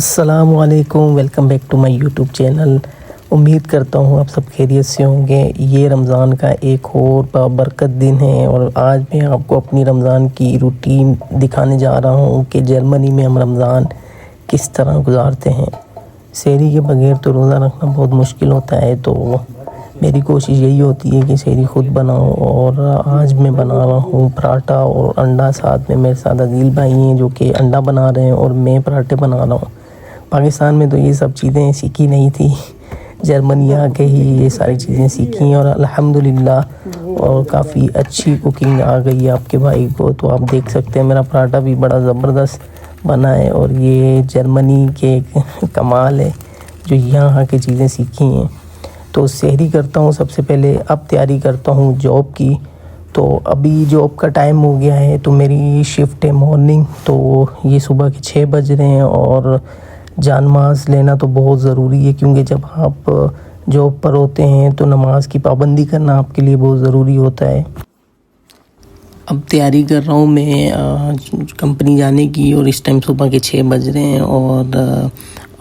अस्सलामुअलैकुम, welcome back to my YouTube channel. उम्मीद करता हूँ आप सब खैरियत से होंगे। ये रमज़ान का एक और बाबरकत दिन है और आज मैं आपको अपनी रमज़ान की रूटीन दिखाने जा रहा हूँ कि जर्मनी में हम रमज़ान किस तरह गुजारते हैं। सहरी के बगैर तो रोज़ा रखना बहुत मुश्किल होता है, तो मेरी कोशिश यही होती है कि सहरी ख़ुद बनाऊँ। और आज मैं बना रहा हूँ पराठा और अंडा। साथ में मेरे साथ अदील भाई हैं जो कि अंडा बना रहे हैं और मैं पराठे बना रहा हूँ। पाकिस्तान में तो ये सब चीज़ें सीखी नहीं थी, जर्मनी आके ही ये सारी चीज़ें सीखी और अल्हम्दुलिल्लाह और काफ़ी अच्छी कुकिंग आ गई है आपके भाई को। तो आप देख सकते हैं मेरा पराठा भी बड़ा ज़बरदस्त बना है और ये जर्मनी के कमाल है जो यहाँ आके चीज़ें सीखी हैं। तो सहरी करता हूँ सबसे पहले, अब तैयारी करता हूँ जॉब की। तो अभी जॉब का टाइम हो गया है, तो मेरी शिफ्ट है मॉर्निंग, तो ये सुबह के 6 बज रहे हैं और जानमाज़ लेना तो बहुत ज़रूरी है क्योंकि जब आप जॉब पर होते हैं तो नमाज की पाबंदी करना आपके लिए बहुत ज़रूरी होता है। अब तैयारी कर रहा हूँ मैं कंपनी जाने की और इस टाइम सुबह के 6 बज रहे हैं और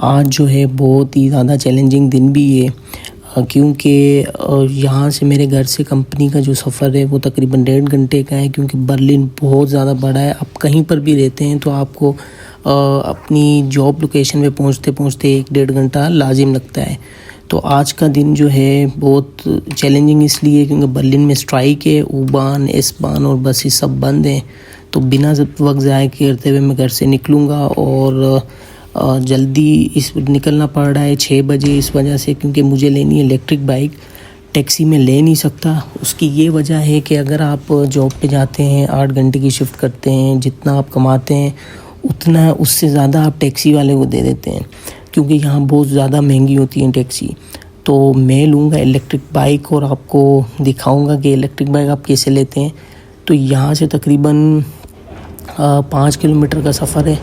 आज जो है बहुत ही ज़्यादा चैलेंजिंग दिन भी है क्योंकि यहाँ से मेरे घर से कंपनी का जो सफ़र है वो तकरीबन 1.5 घंटे का है क्योंकि बर्लिन बहुत ज़्यादा बड़ा है। आप कहीं पर भी रहते हैं तो आपको अपनी जॉब लोकेशन पे पहुँचते पहुँचते 1-1.5 घंटा लाजिम लगता है। तो आज का दिन जो है बहुत चैलेंजिंग इसलिए क्योंकि बर्लिन में स्ट्राइक है, U-Bahn, S-Bahn और बसेस सब बंद हैं। तो बिना वक्त ज़ाया करते हुए मैं घर से निकलूँगा और जल्दी इस निकलना पड़ रहा है 6 बजे इस वजह से क्योंकि मुझे लेनी है इलेक्ट्रिक बाइक। टैक्सी में ले नहीं सकता। उसकी ये वजह है कि अगर आप जॉब पे जाते हैं 8 घंटे की शिफ्ट करते हैं, जितना आप कमाते हैं उतना उससे ज़्यादा आप टैक्सी वाले को दे देते हैं क्योंकि यहाँ बहुत ज़्यादा महंगी होती है टैक्सी। तो मैं लूँगा इलेक्ट्रिक बाइक और आपको दिखाऊँगा कि इलेक्ट्रिक बाइक आप कैसे लेते हैं। तो यहाँ से तकरीबन 5 किलोमीटर का सफ़र है।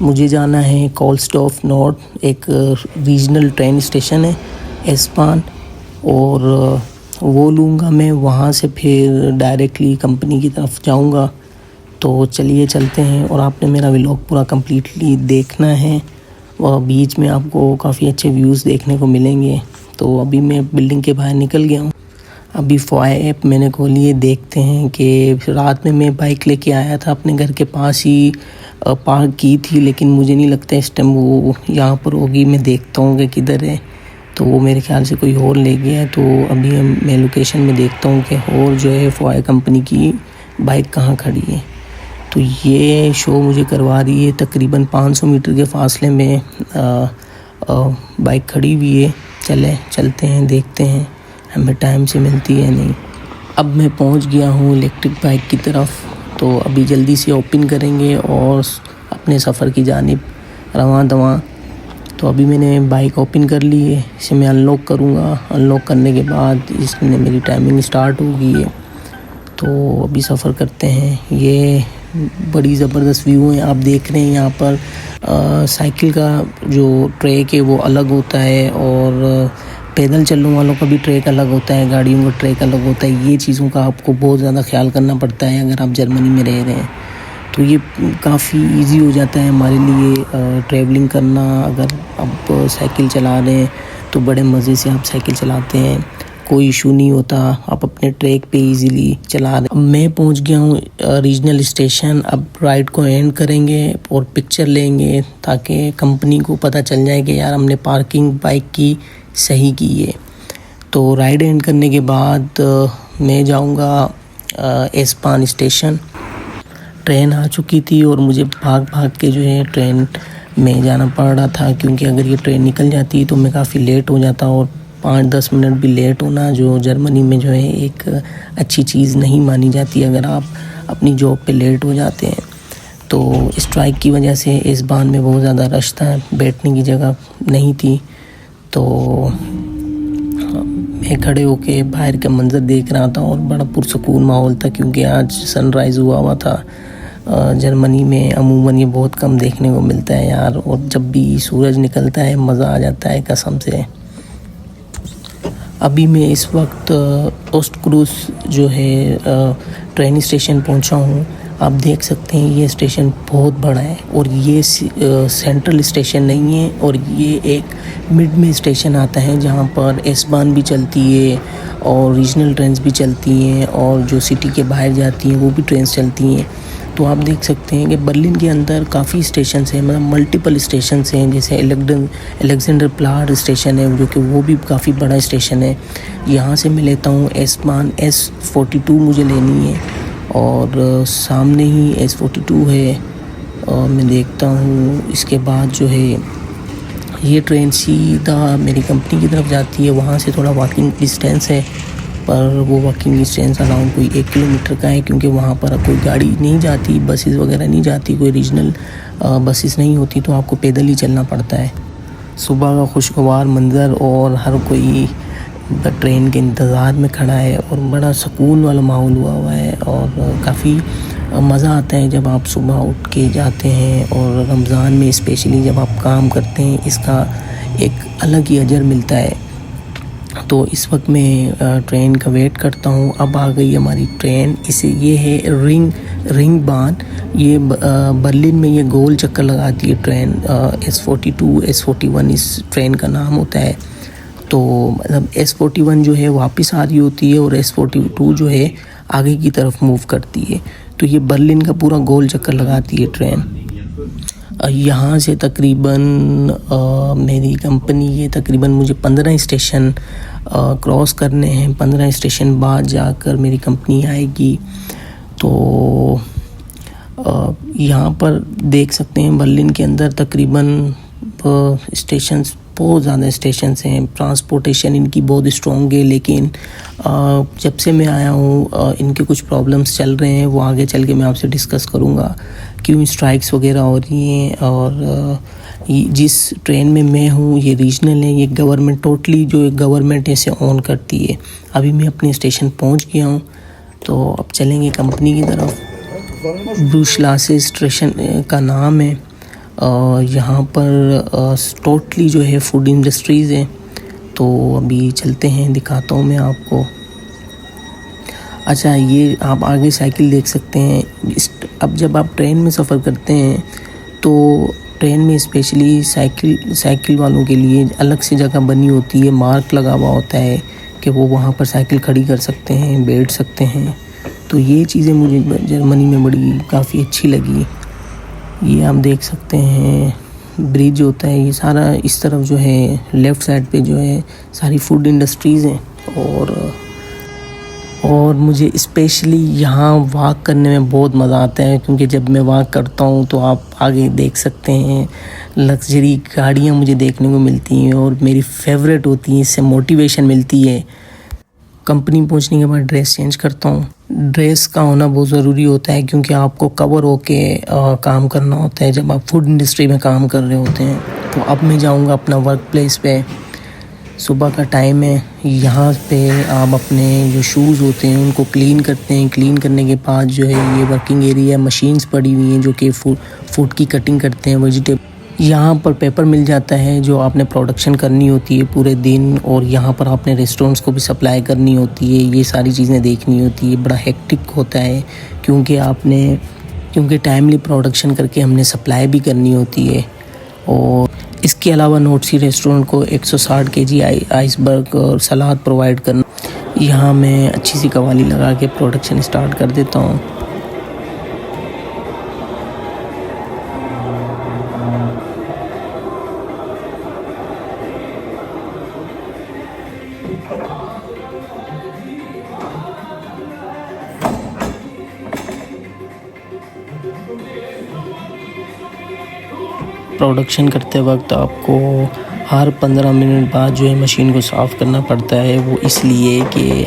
मुझे जाना है कोल्सडॉर्फ नॉर्थ, एक रीजनल ट्रेन स्टेशन है S-Bahn, और वो लूँगा मैं। वहाँ से फिर डायरेक्टली कंपनी की तरफ जाऊँगा। तो चलिए चलते हैं और आपने मेरा व्लॉग पूरा कम्प्लीटली देखना है और बीच में आपको काफ़ी अच्छे व्यूज़ देखने को मिलेंगे। तो अभी मैं बिल्डिंग के बाहर निकल गया हूँ। अभी फ़ॉय ऐप मैंने खोली है, देखते हैं कि रात में मैं बाइक लेके आया था अपने घर के पास ही पार्क की थी, लेकिन मुझे नहीं लगता इस टाइम वो यहाँ पर होगी। मैं देखता हूँ कि किधर है, तो वो मेरे ख्याल से कोई और ले गया है। तो अभी मैं लोकेशन में देखता हूँ कि और जो है फ़ॉय कंपनी की बाइक कहाँ खड़ी है। तो ये शो मुझे करवा रही है तकरीबन 500 मीटर के फासले में बाइक खड़ी हुई है। चलते हैं, देखते हैं हमें टाइम से मिलती है नहीं। अब मैं पहुंच गया हूं इलेक्ट्रिक बाइक की तरफ, तो अभी जल्दी से ओपन करेंगे और अपने सफ़र की जानिब रवां दवां। तो अभी मैंने बाइक ओपन कर ली है, इसे मैं अनलॉक करूंगा। अनलॉक करने के बाद इसमें मेरी टाइमिंग स्टार्ट हो गई है। तो अभी सफ़र करते हैं। ये बड़ी ज़बरदस्त व्यू है, आप देख रहे हैं यहाँ पर साइकिल का जो ट्रैक है वो अलग होता है और पैदल चलने वालों का भी ट्रैक अलग होता है, गाड़ियों का ट्रैक अलग होता है। ये चीज़ों का आपको बहुत ज़्यादा ख्याल करना पड़ता है अगर आप जर्मनी में रह रहे हैं। तो ये काफ़ी इजी हो जाता है हमारे लिए ट्रैवलिंग करना। अगर आप साइकिल चला रहे हैं तो बड़े मज़े से आप साइकिल चलाते हैं, कोई इशू नहीं होता, आप अपने ट्रैक पे इजीली चला रहे हैं। अब मैं पहुंच गया हूँ रीजनल स्टेशन। अब राइड को एंड करेंगे और पिक्चर लेंगे ताकि कंपनी को पता चल जाए कि यार हमने पार्किंग बाइक की सही की है। तो राइड एंड करने के बाद मैं जाऊंगा S-Bahn स्टेशन। ट्रेन आ चुकी थी और मुझे भाग के जो है ट्रेन में जाना पड़ रहा था क्योंकि अगर ये ट्रेन निकल जाती तो मैं काफ़ी लेट हो जाता और 5-10 मिनट भी लेट होना जो जर्मनी में जो है एक अच्छी चीज़ नहीं मानी जाती अगर आप अपनी जॉब पे लेट हो जाते हैं। तो स्ट्राइक की वजह से S-Bahn में बहुत ज़्यादा रश था, बैठने की जगह नहीं थी। तो मैं खड़े होके बाहर का मंज़र देख रहा था और बड़ा पुरसकून माहौल था क्योंकि आज सनराइज़ हुआ था। जर्मनी में अमूमन ये बहुत कम देखने को मिलता है यार, और जब भी सूरज निकलता है मज़ा आ जाता है कसम से। अभी मैं इस वक्त ओस्टक्रूज़ जो है ट्रेन स्टेशन पहुंचा हूं आप देख सकते हैं ये स्टेशन बहुत बड़ा है और ये सेंट्रल स्टेशन नहीं है, और ये एक मिड में स्टेशन आता है जहाँ पर एस-बान भी चलती है और रीजनल ट्रेन्स भी चलती हैं, और जो सिटी के बाहर जाती हैं वो भी ट्रेन्स चलती हैं। तो आप देख सकते हैं कि बर्लिन के अंदर काफ़ी स्टेशन हैं, मतलब मल्टीपल स्टेशन हैं, जैसे अलेक्जेंडर प्लाट स्टेशन है जो कि वो भी काफ़ी बड़ा स्टेशन है। यहाँ से मैं लेता हूँ एस-बान S42 मुझे लेनी है, और सामने ही S42 है, और मैं देखता हूँ इसके बाद जो है ये ट्रेन सीधा मेरी कंपनी की तरफ जाती है। वहाँ से थोड़ा वॉकिंग डिस्टेंस है, पर वो वॉकिंग डिस्टेंस अराउंड कोई 1 किलोमीटर का है, क्योंकि वहाँ पर कोई गाड़ी नहीं जाती, बसेस वगैरह नहीं जाती, कोई रीजनल बसेस नहीं होती, तो आपको पैदल ही चलना पड़ता है। सुबह का खुशगवार मंज़र और हर कोई ट्रेन के इंतज़ार में खड़ा है, और बड़ा सुकून वाला माहौल हुआ है, और काफ़ी मज़ा आता है जब आप सुबह उठ के जाते हैं, और रमज़ान में स्पेशली जब आप काम करते हैं इसका एक अलग ही अजर मिलता है। तो इस वक्त मैं ट्रेन का वेट करता हूँ। अब आ गई हमारी ट्रेन, इसे ये है रिंग बान। ये बर्लिन में ये गोल चक्कर लगाती है ट्रेन। S42 S41 इस ट्रेन का नाम होता है। तो मतलब S41 जो है वापस आ रही होती है, और S42 जो है आगे की तरफ मूव करती है। तो ये बर्लिन का पूरा गोल चक्कर लगाती है ट्रेन। यहाँ से तकरीबन मेरी कंपनी ये तकरीबन मुझे 15 स्टेशन क्रॉस करने हैं। 15 स्टेशन बाद जाकर मेरी कंपनी आएगी। तो यहाँ पर देख सकते हैं बर्लिन के अंदर तकरीबन स्टेशंस, बहुत ज़्यादा स्टेशंस हैं। ट्रांसपोर्टेशन इनकी बहुत स्ट्रॉन्ग है, लेकिन जब से मैं आया हूँ इनके कुछ प्रॉब्लम्स चल रहे हैं, वो आगे चल के मैं आपसे डिस्कस करूँगा क्यों स्ट्राइक्स वगैरह हो रही हैं। और जिस ट्रेन में मैं हूँ ये रीजनल है, ये गवर्नमेंट टोटली जो गवर्नमेंट इसे ऑन करती है। अभी मैं अपने स्टेशन पहुँच गया हूँ, तो अब चलेंगे कंपनी की तरफ। ब्रूसलासे स्टेशन का नाम है। यहाँ पर टोटली जो है फूड इंडस्ट्रीज़ है। तो अभी चलते हैं, दिखाता हूँ मैं आपको। अच्छा, ये आप आगे साइकिल देख सकते हैं। अब जब आप ट्रेन में सफ़र करते हैं तो ट्रेन में स्पेशली साइकिल वालों के लिए अलग से जगह बनी होती है, मार्क लगा हुआ होता है कि वो वहाँ पर साइकिल खड़ी कर सकते हैं, बैठ सकते हैं। तो ये चीज़ें मुझे जर्मनी में बड़ी काफ़ी अच्छी लगी। ये आप देख सकते हैं ब्रिज होता है, ये सारा इस तरफ जो है लेफ़्ट साइड पे जो है सारी फूड इंडस्ट्रीज़ हैं। और मुझे स्पेशली यहाँ वॉक करने में बहुत मज़ा आता है, क्योंकि जब मैं वॉक करता हूँ तो आप आगे देख सकते हैं लग्जरी गाड़ियाँ मुझे देखने को मिलती हैं, और मेरी फेवरेट होती हैं, इससे मोटिवेशन मिलती है। कंपनी पहुँचने के बाद ड्रेस चेंज करता हूँ। ड्रेस का होना बहुत ज़रूरी होता है, क्योंकि आपको कवर होके काम करना होता है जब आप फूड इंडस्ट्री में काम कर रहे होते हैं। तो अब मैं जाऊँगा अपना वर्क प्लेस पे। सुबह का टाइम है। यहाँ पे आप अपने जो शूज़ होते हैं उनको क्लीन करते हैं। क्लीन करने के बाद जो है ये वर्किंग एरिया, मशीन्स पड़ी हुई हैं जो कि फूड की कटिंग करते हैं, वेजिटेबल। यहाँ पर पेपर मिल जाता है जो आपने प्रोडक्शन करनी होती है पूरे दिन, और यहाँ पर आपने रेस्टोरेंट्स को भी सप्लाई करनी होती है। ये सारी चीज़ें देखनी होती है। बड़ा हेक्टिक होता है, क्योंकि टाइमली प्रोडक्शन करके हमने सप्लाई भी करनी होती है। और इसके अलावा नोटसी रेस्टोरेंट को 160 kg आइसबर्ग और सलाद प्रोवाइड करना। यहाँ मैं अच्छी सी कवाली लगा के प्रोडक्शन स्टार्ट कर देता हूँ। प्रोडक्शन करते वक्त आपको हर 15 मिनट बाद जो है मशीन को साफ़ करना पड़ता है। वो इसलिए कि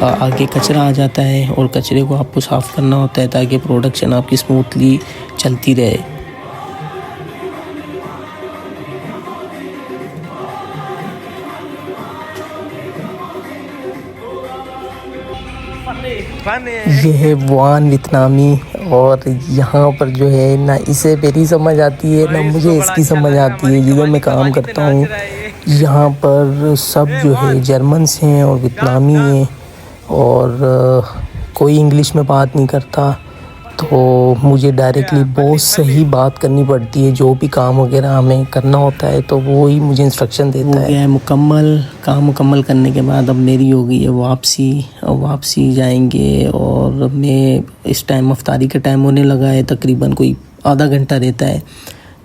आगे कचरा आ जाता है, और कचरे को आपको साफ़ करना होता है ताकि प्रोडक्शन आपकी स्मूथली चलती रहे। ये है वान वियतनामी, और यहाँ पर जो है ना इसे मेरी समझ आती है ना मुझे इसकी समझ आती है। जिधर मैं काम करता हूँ यहाँ पर सब जो है जर्मन्स हैं और वियतनामी हैं, और कोई इंग्लिश में बात नहीं करता। तो मुझे डायरेक्टली बॉस से ही बात करनी पड़ती है। जो भी काम वगैरह हमें करना होता है तो वो ही मुझे इंस्ट्रक्शन देता है। मुकम्मल काम मुकम्मल करने के बाद अब मेरी हो गई है वापसी। अब वापसी जाएंगे और मैं इस टाइम अफ्तारी का टाइम होने लगा है, तकरीबन कोई आधा घंटा रहता है।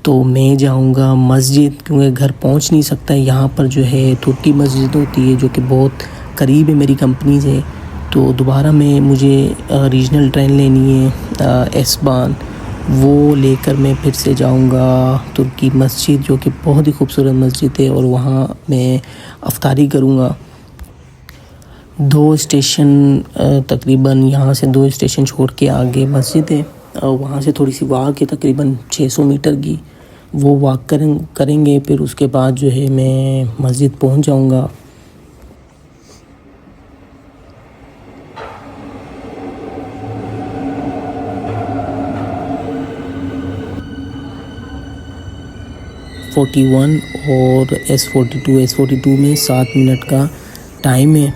तो मैं जाऊंगा मस्जिद, क्योंकि घर पहुंच नहीं सकता। यहाँ पर जो है तुर्की मस्जिद होती है जो कि बहुत करीब है मेरी कंपनी से। तो दोबारा मुझे रीजनल ट्रेन लेनी है एस-बान, वो लेकर मैं फिर से जाऊंगा तुर्की मस्जिद, जो कि बहुत ही खूबसूरत मस्जिद है, और वहाँ मैं अफ्तारी करूँगा। 2 स्टेशन तकरीबन यहाँ से 2 स्टेशन छोड़ के आगे मस्जिद है, और वहाँ से थोड़ी सी वॉक है तकरीबन 600 मीटर की, वो वॉक करेंगे। फिर उसके बाद जो है मैं मस्जिद पहुँच जाऊँगा। और S42 में 7 मिनट का टाइम है।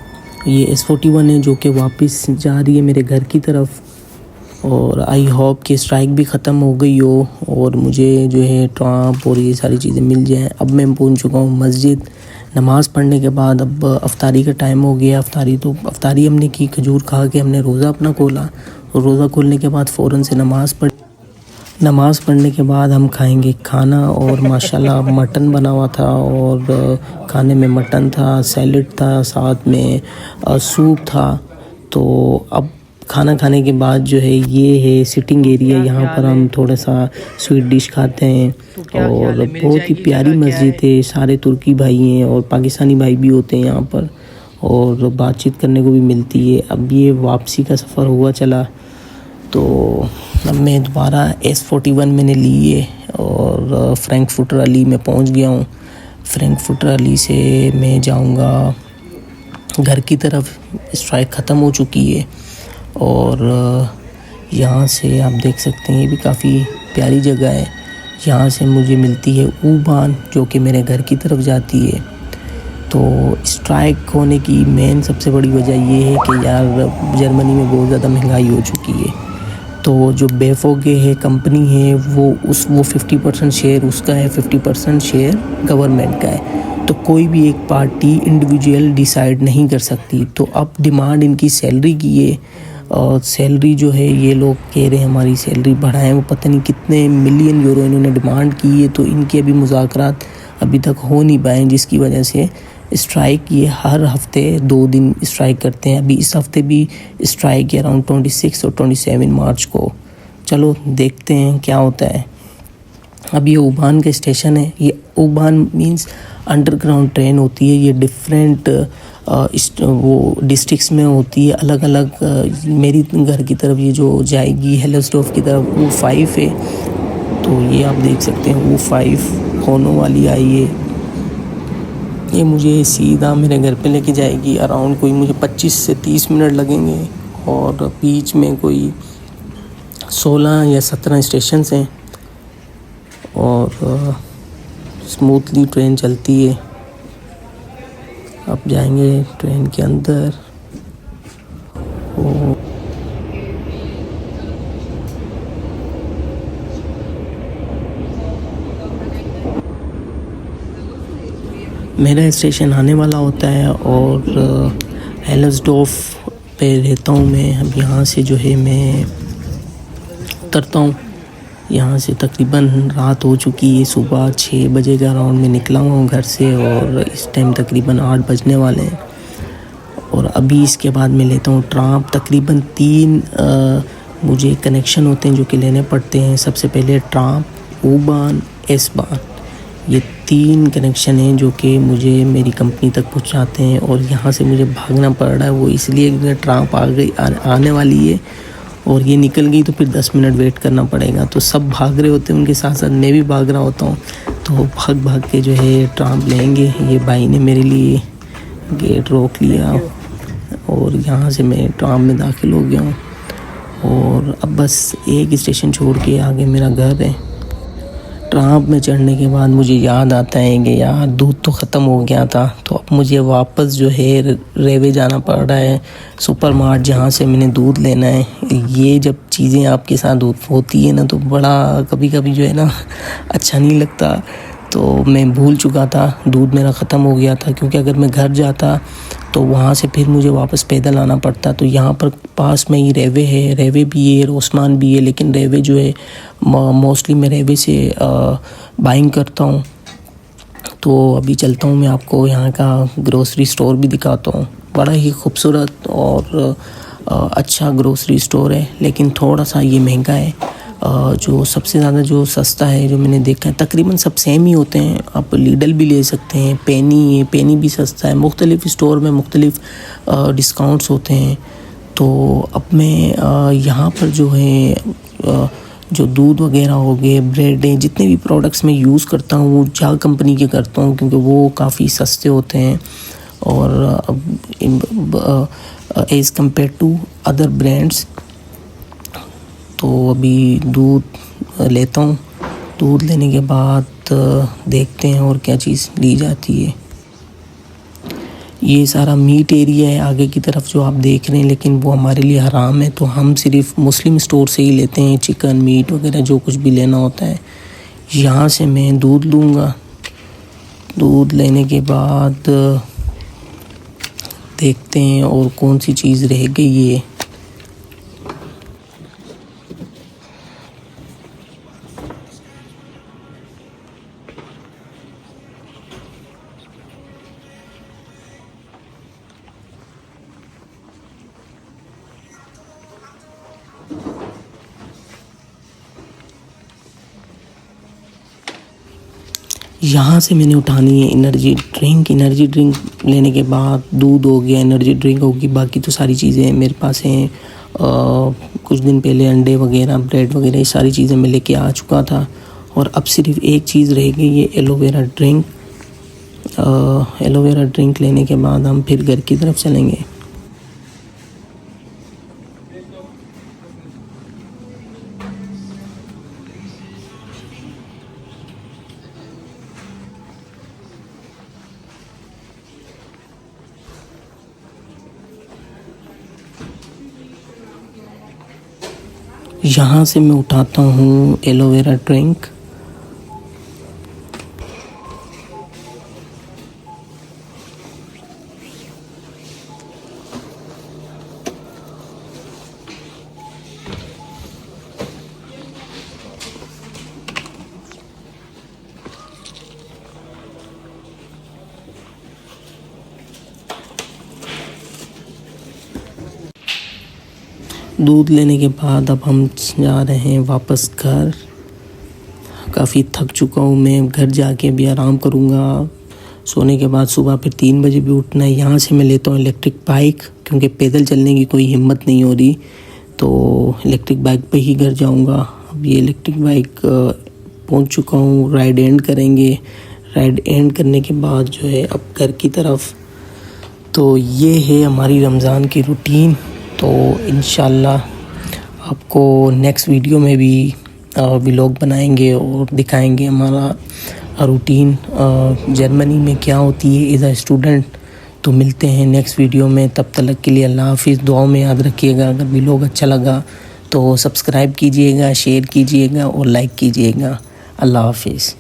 ये S41 है जो कि वापस जा रही है मेरे घर की तरफ। और आई होप कि स्ट्राइक भी ख़त्म हो गई हो और मुझे जो है ट्रांप और ये सारी चीज़ें मिल जाएं। अब मैं पहुंच चुका हूँ मस्जिद। नमाज़ पढ़ने के बाद अब अफ्तारी का टाइम हो गया। अफ्तारी हमने की, खजूर खा के हमने रोज़ा अपना खोला, और रोज़ा खोलने के बाद फ़ौरन से नमाज़ पढ़ने के बाद हम खाएंगे खाना। और माशाल्लाह मटन बना हुआ था, और खाने में मटन था, सैलड था, साथ में सूप था। तो अब खाना खाने के बाद जो है ये है सिटिंग एरिया, यहाँ पर हम थोड़ा सा स्वीट डिश खाते हैं। और बहुत ही प्यारी मस्जिद है, सारे तुर्की भाई हैं और पाकिस्तानी भाई भी होते हैं यहाँ पर, और बातचीत करने को भी मिलती है। अब ये वापसी का सफ़र हुआ चला, तो अब मैं दोबारा S41 मैंने ली है और फ्रैंकफर्टर अली में पहुँच गया हूँ। फ्रैंकफर्टर अली से मैं जाऊँगा घर की तरफ। स्ट्राइक ख़त्म हो चुकी है, और यहाँ से आप देख सकते हैं ये भी काफ़ी प्यारी जगह है। यहाँ से मुझे मिलती है U-Bahn जो कि मेरे घर की तरफ जाती है। तो स्ट्राइक होने की मेन सबसे बड़ी वजह ये है कि यार जर्मनी में बहुत ज़्यादा महंगाई हो चुकी है। तो जो बेफोगे है कंपनी है वो 50% शेयर उसका है, 50% शेयर गवर्नमेंट का है। तो कोई भी एक पार्टी इंडिविजुअल डिसाइड नहीं कर सकती। तो अब डिमांड इनकी सैलरी की है, और सैलरी जो है ये लोग कह रहे हैं हमारी सैलरी बढ़ाएं। वो पता नहीं कितने मिलियन यूरो इन्होंने डिमांड की है। तो इनके अभी मुज़ाकरात अभी तक हो नहीं पाए, जिसकी वजह से स्ट्राइक ये हर हफ्ते 2 दिन स्ट्राइक करते हैं। अभी इस हफ्ते भी स्ट्राइक है अराउंड 26 और 27 मार्च को। चलो देखते हैं क्या होता है। अब ये U-Bahn का स्टेशन है। ये U-Bahn मीन्स अंडरग्राउंड ट्रेन होती है। ये डिफरेंट वो डिस्ट्रिक्ट्स में होती है अलग अलग। मेरी घर की तरफ ये जो जाएगी हेलर्सडॉर्फ की तरफ वो 5 है। तो ये आप देख सकते हैं वो 5 होनो वाली आई है। ये मुझे सीधा मेरे घर पे लेके जाएगी। अराउंड कोई मुझे 25 से 30 मिनट लगेंगे, और बीच में कोई 16 या 17 स्टेशन हैं, और स्मूथली ट्रेन चलती है। अब जाएंगे ट्रेन के अंदर। मेरा स्टेशन आने वाला होता है, और हेलर्सडॉर्फ पे रहता हूँ मैं। अब यहाँ से जो है मैं उतरता हूँ। यहाँ से तकरीबन रात हो चुकी है, सुबह 6 बजे का अराउंड में निकला हूँ घर से, और इस टाइम तकरीबन 8 बजने वाले हैं। और अभी इसके बाद मैं लेता हूँ ट्राम। तकरीबन 3 मुझे कनेक्शन होते हैं जो कि लेने पड़ते हैं। सबसे पहले ट्राम, U-Bahn, S-Bahn, ये 3 कनेक्शन हैं जो कि मुझे मेरी कंपनी तक पहुंचाते हैं। और यहाँ से मुझे भागना पड़ रहा है, वो इसलिए कि ट्राम आने वाली है, और ये निकल गई तो फिर 10 मिनट वेट करना पड़ेगा। तो सब भाग रहे होते हैं, उनके साथ साथ मैं भी भाग रहा होता हूँ। तो भाग के जो है ट्राम लेंगे। ये भाई ने मेरे लिए गेट रोक लिया, और यहाँ से मैं ट्राम में दाखिल हो गया हूँ। और अब बस एक स्टेशन छोड़ के आगे मेरा घर है। ट्राम में चढ़ने के बाद मुझे याद आता है कि यार दूध तो ख़त्म हो गया था, तो अब मुझे वापस जो है रेवे जाना पड़ रहा है, सुपर मार्ट जहाँ से मैंने दूध लेना है। ये जब चीज़ें आपके साथ होती है ना तो बड़ा कभी कभी जो है ना अच्छा नहीं लगता। तो मैं भूल चुका था, दूध मेरा ख़त्म हो गया था, क्योंकि अगर मैं घर जाता तो वहाँ से फिर मुझे वापस पैदल आना पड़ता। तो यहाँ पर पास में ही रेवे है, रेवे भी है, रोस्मान भी है, लेकिन रेवे जो है मोस्टली मैं रेवे से बाइंग करता हूँ। तो अभी चलता हूँ, मैं आपको यहाँ का ग्रोसरी स्टोर भी दिखाता हूँ। बड़ा ही खूबसूरत और अच्छा ग्रोसरी स्टोर है, लेकिन थोड़ा सा ये महंगा है। जो सबसे ज़्यादा जो सस्ता है जो मैंने देखा है, तकरीबन सब सेम ही होते हैं। आप लीडल भी ले सकते हैं, पेनी भी सस्ता है। मुख्तलिफ़ स्टोर में मुख्तलिफ़ डिस्काउंट्स होते हैं। तो अब मैं यहाँ पर जो है जो दूध वगैरह हो गए, ब्रेड है, जितने भी प्रोडक्ट्स मैं यूज़ करता हूँ वो जा कंपनी के करता हूँ, क्योंकि वो काफ़ी सस्ते होते हैं और as compared to other brands. तो अभी दूध लेता हूँ, दूध लेने के बाद देखते हैं और क्या चीज़ ली जाती है। ये सारा मीट एरिया है आगे की तरफ जो आप देख रहे हैं, लेकिन वो हमारे लिए हराम है, तो हम सिर्फ मुस्लिम स्टोर से ही लेते हैं चिकन मीट वगैरह जो कुछ भी लेना होता है। यहाँ से मैं दूध लूँगा, दूध लेने के बाद देखते हैं और कौन सी चीज़ रह गई है। यहाँ से मैंने उठानी है एनर्जी ड्रिंक लेने के बाद दूध हो गया, एनर्जी ड्रिंक होगी, बाकी तो सारी चीज़ें मेरे पास हैं। कुछ दिन पहले अंडे वगैरह, ब्रेड वगैरह, ये सारी चीज़ें मैं लेके आ चुका था। और अब सिर्फ एक चीज़ रह गई, ये एलोवेरा ड्रिंक लेने के बाद हम फिर घर की तरफ चलेंगे। यहाँ से मैं उठाता हूँ एलोवेरा ड्रिंक। दूध लेने के बाद अब हम जा रहे हैं वापस घर। काफ़ी थक चुका हूँ मैं, घर जाके भी आराम करूँगा। सोने के बाद सुबह फिर 3 बजे भी उठना है। यहाँ से मैं लेता हूँ इलेक्ट्रिक बाइक, क्योंकि पैदल चलने की कोई हिम्मत नहीं हो रही, तो इलेक्ट्रिक बाइक पे ही घर जाऊँगा। अब ये इलेक्ट्रिक बाइक पहुँच चुका हूँ, राइड एंड करेंगे। राइड एंड करने के बाद जो है अब घर की तरफ। तो ये है हमारी रमज़ान की रूटीन। तो इंशाल्लाह आपको नेक्स्ट वीडियो में भी व्लॉग बनाएंगे और दिखाएंगे हमारा रूटीन जर्मनी में क्या होती है एज अ स्टूडेंट। तो मिलते हैं नेक्स्ट वीडियो में, तब तक के लिए अल्लाह हाफिज़। दुआओं में याद रखिएगा। अगर व्लॉग अच्छा लगा तो सब्सक्राइब कीजिएगा, शेयर कीजिएगा और लाइक कीजिएगा। अल्लाह हाफिज़।